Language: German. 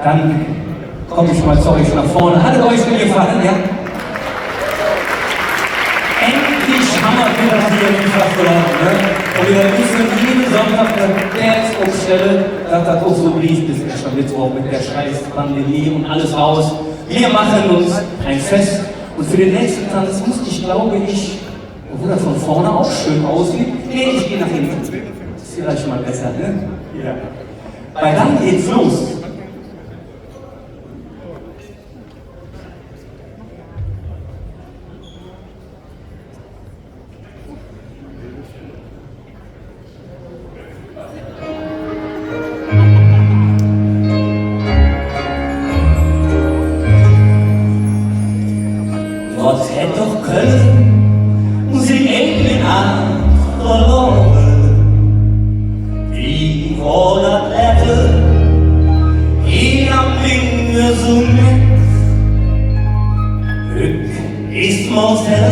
Dann komme ich mal zu euch nach vorne. Hat es euch denn gefallen, ja? Endlich haben wir wieder hier im Fachbereich, ne? Und wir müssen jeden Sonntag eine Dance aufstellen, dass das auch so blieb bis erst Mittwoch mit der scheiß Pandemie und alles raus. Wir machen uns ein Fest und für den nächsten Tanz musste ich, glaube ich, obwohl das von vorne auch schön aussieht, nee, ich gehe nach hinten. Das ist vielleicht mal besser, ne? Ja. Weil dann geht's los. Was hätte doch können, sie Engeln an verloren. Wie war das Level, ihn am Dinge so nett. Rück ist Marcel